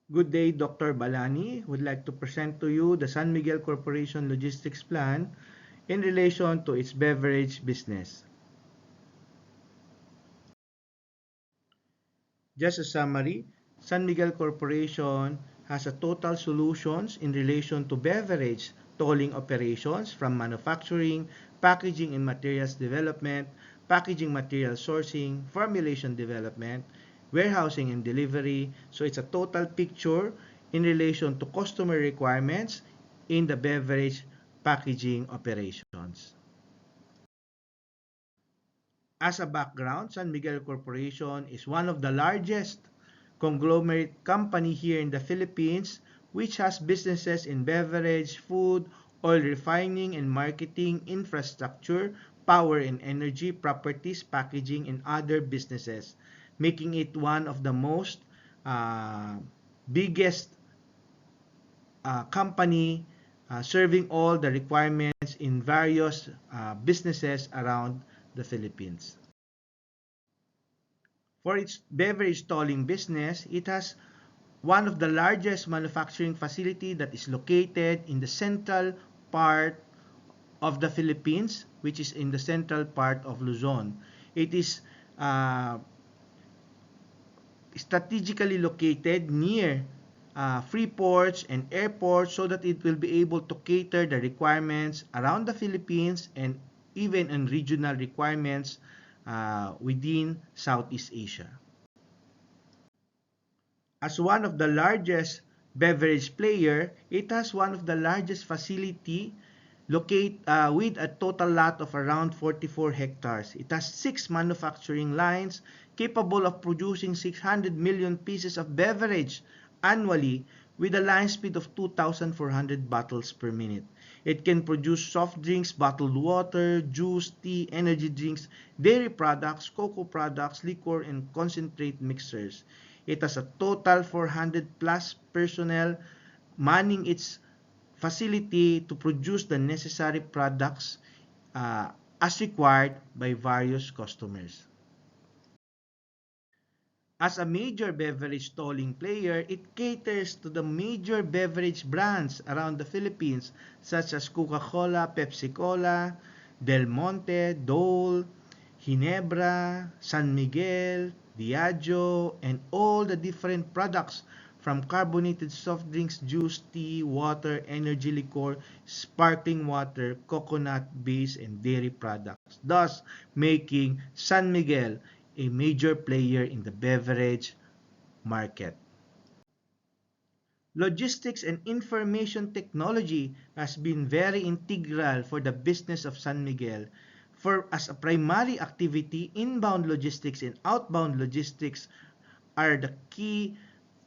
Good day, Dr. Balani. Would like to present to you the San Miguel Corporation Logistics Plan in relation to its beverage business. Just a summary, San Miguel Corporation has a total solutions in relation to beverage tolling operations from manufacturing, packaging and materials development, packaging material sourcing, formulation development, warehousing and delivery. So it's a total picture in relation to customer requirements in the beverage packaging operations. As a background, San Miguel Corporation is one of the largest conglomerate company here in the Philippines, which has businesses in beverage, food, oil refining and marketing, infrastructure, power and energy, properties, packaging, and other businesses, making it one of the most uh, biggest company serving all the requirements in various businesses around the Philippines. For its beverage tolling business, it has one of the largest manufacturing facility that is located in the central part of the Philippines, which is in the central part of Luzon. It is uh, strategically located near free ports and airports so that it will be able to cater the requirements around the Philippines and even in regional requirements within Southeast Asia. As one of the largest beverage player, it has one of the largest facility locate with a total lot of around 44 hectares. It has 6 manufacturing lines capable of producing 600 million pieces of beverage annually with a line speed of 2,400 bottles per minute. It can produce soft drinks, bottled water, juice, tea, energy drinks, dairy products, cocoa products, liquor, and concentrate mixers. It has a total 400 plus personnel manning its facility to produce the necessary products as required by various customers. As a major beverage tolling player, it caters to the major beverage brands around the Philippines such as Coca-Cola, Pepsi-Cola, Del Monte, Dole, Ginebra, San Miguel, Diageo, and all the different products from carbonated soft drinks, juice, tea, water, energy liquor, sparkling water, coconut-based, and dairy products, thus making San Miguel a major player in the beverage market. Logistics and information technology has been very integral for the business of San Miguel. For as a primary activity, inbound logistics and outbound logistics are the key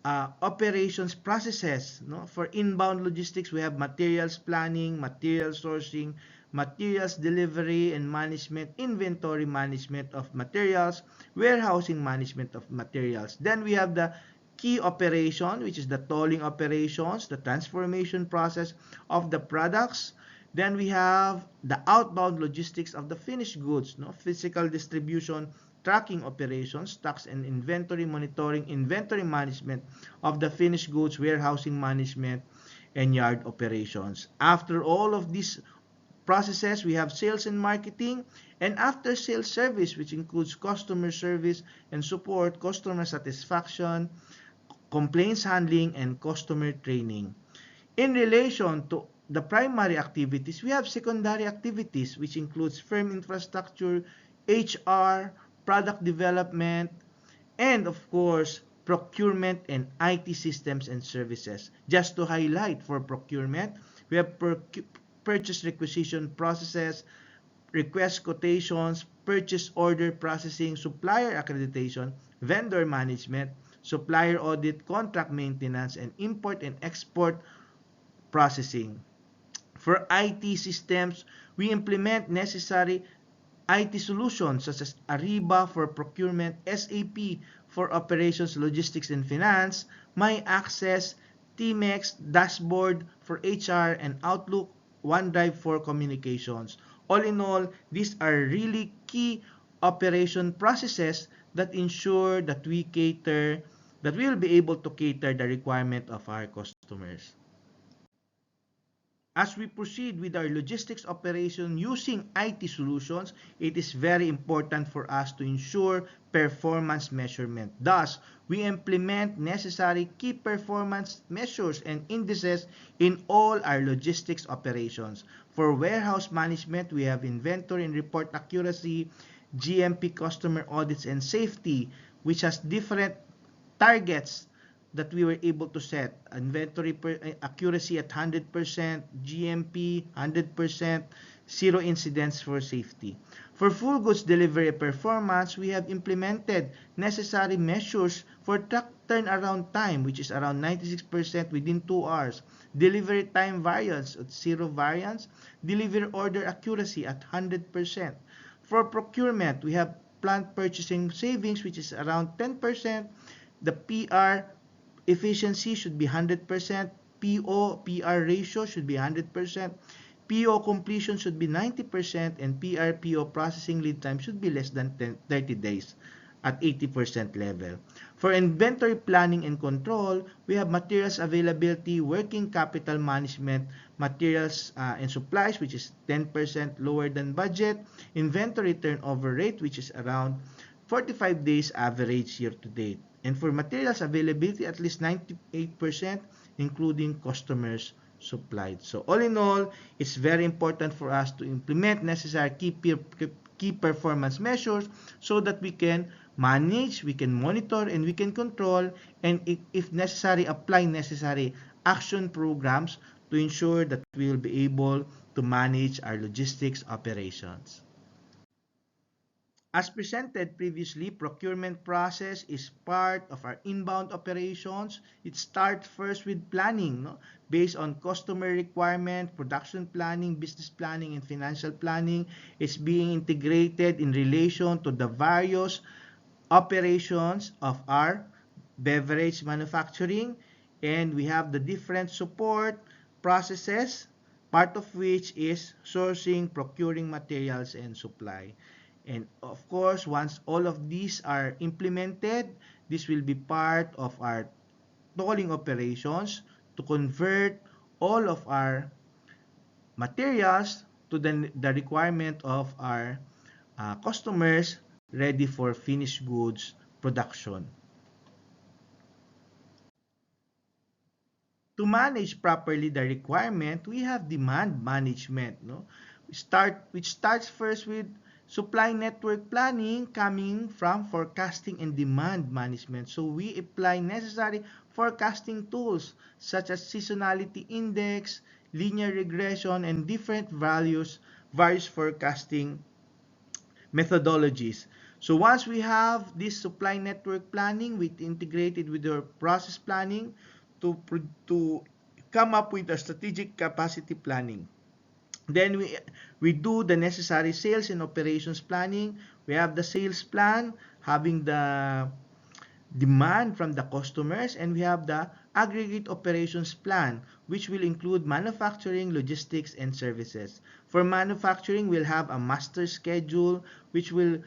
operations processes. No? For inbound logistics, we have materials planning, material sourcing, materials delivery and management, inventory management of materials, warehousing management of materials. Then we have the key operation, which is the tolling operations, the transformation process of the products. Then we have the outbound logistics of the finished goods, no? Physical distribution, tracking operations, stocks and inventory monitoring, inventory management of the finished goods, warehousing management, and yard operations. After all of these processes, we have sales and marketing, and after sales service, which includes customer service and support, customer satisfaction, complaints handling, and customer training. In relation to the primary activities, we have secondary activities, which includes firm infrastructure, HR, product development, and of course, procurement and IT systems and services. Just to highlight, for procurement, we have purchase requisition processes, request quotations, purchase order processing, supplier accreditation, vendor management, supplier audit, contract maintenance, and import and export processing. For IT systems, we implement necessary IT solutions such as Ariba for procurement, SAP for operations, logistics, and finance, MyAccess, Tmex, Dashboard for HR, and Outlook, OneDrive for communications. All in all, these are really key operation processes that ensure that we cater that we will be able to cater the requirement of our customers. As we proceed with our logistics operation using IT solutions, it is very important for us to ensure performance measurement. Thus, we implement necessary key performance measures and indices in all our logistics operations. For warehouse management, we have inventory and report accuracy, GMP customer audits and safety, which has different targets that we were able to set. Inventory accuracy at 100%, GMP 100%, zero incidents for safety. For full goods delivery performance, we have implemented necessary measures for truck turnaround time, which is around 96% within 2 hours. Delivery time variance at zero variance. Delivery order accuracy at 100%. For procurement, we have plant purchasing savings, which is around 10%. The PR efficiency should be 100%, PO-PR ratio should be 100%, PO completion should be 90%, and PR-PO processing lead time should be less than 30 days at 80% level. For inventory planning and control, we have materials availability, working capital management, materials and supplies, which is 10% lower than budget, inventory turnover rate, which is around 45 days average year to date. And for materials availability, at least 98%, including customers supplied. So all in all, it's very important for us to implement necessary key performance measures so that we can manage, we can monitor, and we can control, and if necessary, apply necessary action programs to ensure that we will be able to manage our logistics operations. As presented previously, procurement process is part of our inbound operations. It starts first with planning, no? Based on customer requirement, production planning, business planning, and financial planning. It's being integrated in relation to the various operations of our beverage manufacturing, and we have the different support processes, part of which is sourcing, procuring materials, and supply. And of course, once all of these are implemented, this will be part of our tolling operations to convert all of our materials to the requirement of our customers ready for finished goods production. To manage properly the requirement, we have demand management, no? Which starts first with supply network planning coming from forecasting and demand management. So we apply necessary forecasting tools such as seasonality index, linear regression, and different various forecasting methodologies. So once we have this supply network planning, we integrated with our process planning to come up with a strategic capacity planning. Then we do the necessary sales and operations planning. We have the sales plan, having the demand from the customers, and we have the aggregate operations plan, which will include manufacturing, logistics, and services. For manufacturing, we'll have a master schedule, which will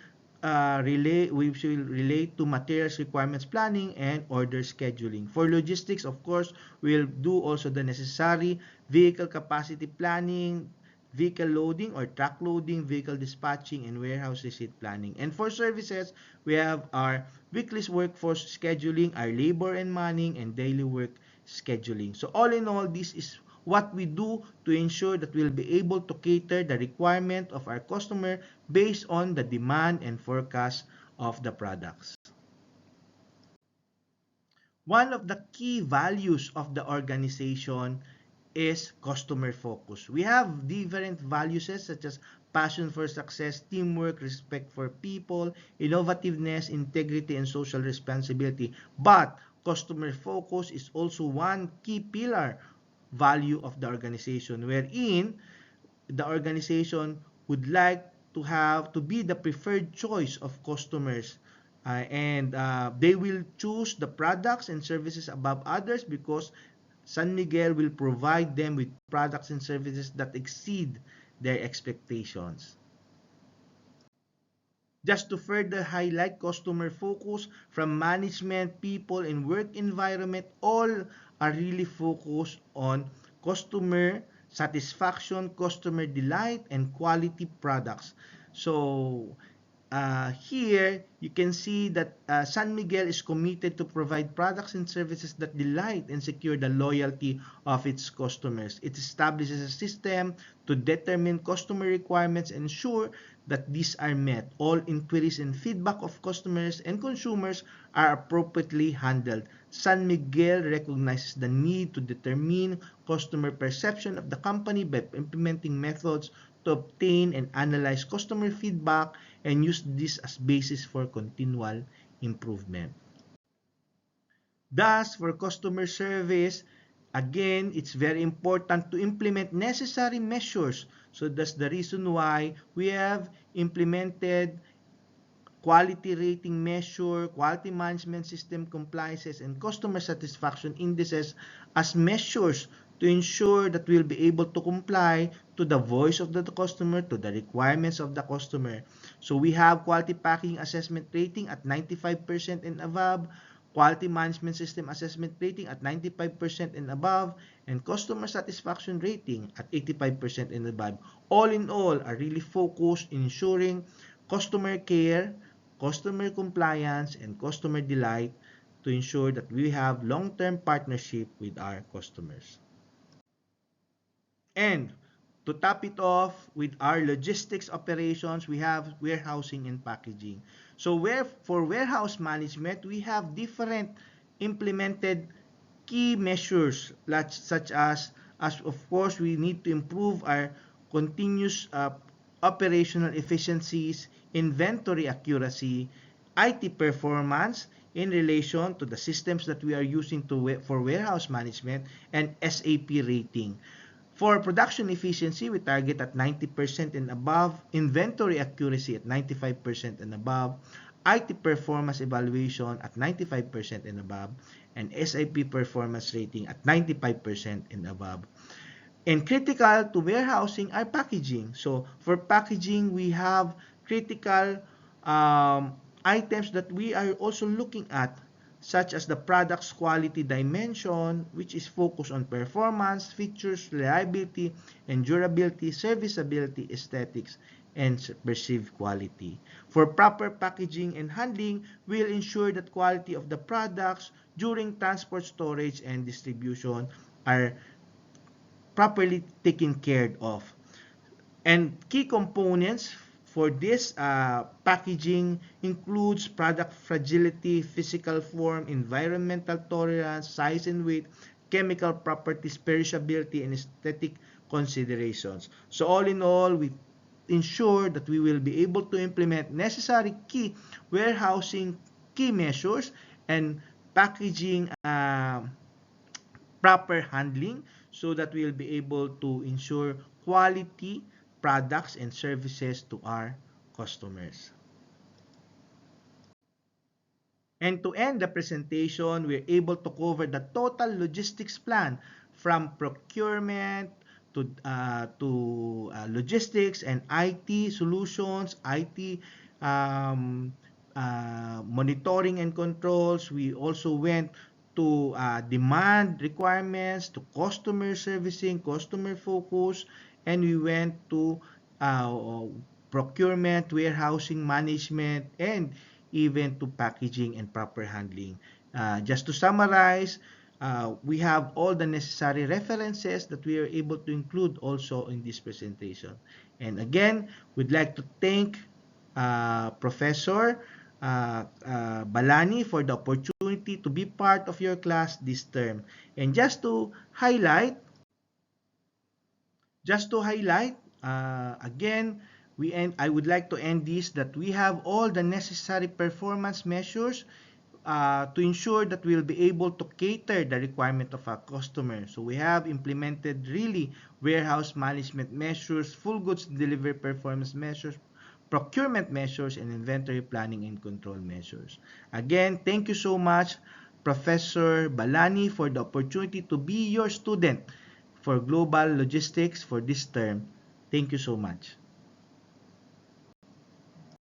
relate to materials requirements planning and order scheduling. For logistics, of course, we'll do also the necessary vehicle capacity planning, vehicle loading or truck loading, vehicle dispatching, and warehouse receipt planning. And for services, we have our weekly workforce scheduling, our labor and manning, and daily work scheduling. So all in all, this is what we do to ensure that we'll be able to cater the requirement of our customer based on the demand and forecast of the products. One of the key values of the organization is customer focus. We have different values such as passion for success, teamwork, respect for people, innovativeness, integrity, and social responsibility. But customer focus is also one key pillar value of the organization, wherein the organization would like to be the preferred choice of customers, and they will choose the products and services above others because San Miguel will provide them with products and services that exceed their expectations. Just to further highlight customer focus from management, people, and work environment, all are really focused on customer satisfaction, customer delight, and quality products. So here you can see that San Miguel is committed to provide products and services that delight and secure the loyalty of its customers. It establishes a system to determine customer requirements and ensure that these are met. All inquiries and feedback of customers and consumers are appropriately handled. San Miguel recognizes the need to determine customer perception of the company by implementing methods to obtain and analyze customer feedback and use this as basis for continual improvement. Thus, for customer service, again, it's very important to implement necessary measures. So that's the reason why we have implemented quality rating measure, quality management system compliances, and customer satisfaction indices as measures to ensure that we'll be able to comply to the voice of the customer, to the requirements of the customer. So we have quality packing assessment rating at 95% and above, quality management system assessment rating at 95% and above, and customer satisfaction rating at 85% and above. All in all, are really focused in ensuring customer care, customer compliance, and customer delight to ensure that we have long-term partnership with our customers. And to top it off with our logistics operations, we have warehousing and packaging. So for warehouse management, we have different implemented key measures such as of course, we need to improve our continuous operational efficiencies, inventory accuracy, IT performance in relation to the systems that we are using for warehouse management, and SAP rating. For production efficiency, we target at 90% and above, inventory accuracy at 95% and above, IT performance evaluation at 95% and above, and SAP performance rating at 95% and above. And critical to warehousing are packaging. So for packaging, we have critical items that we are also looking at, such as the product's quality dimension, which is focused on performance, features, reliability, and durability, serviceability, aesthetics, and perceived quality. For proper packaging and handling, we'll ensure that quality of the products during transport, storage, and distribution are properly taken care of. And key components for this packaging includes product fragility, physical form, environmental tolerance, size and weight, chemical properties, perishability, and aesthetic considerations. So all in all, we ensure that we will be able to implement necessary key warehousing key measures and packaging proper handling so that we will be able to ensure quality products and services to our customers. And to end the presentation, we're able to cover the total logistics plan from procurement to logistics and IT solutions, IT monitoring and controls. We also went to demand requirements, to customer servicing, customer focus, and we went to procurement, warehousing management, and even to packaging and proper handling. Just to summarize, we have all the necessary references that we are able to include also in this presentation. And again, we'd like to thank Professor Balani for the opportunity to be part of your class this term. And just to highlight, again, I would like to end this that we have all the necessary performance measures to ensure that we'll be able to cater the requirement of our customer. So we have implemented really warehouse management measures, full goods delivery performance measures, procurement measures, and inventory planning and control measures. Again, thank you so much, Professor Balani, for the opportunity to be your student for global logistics for this term. Thank you so much.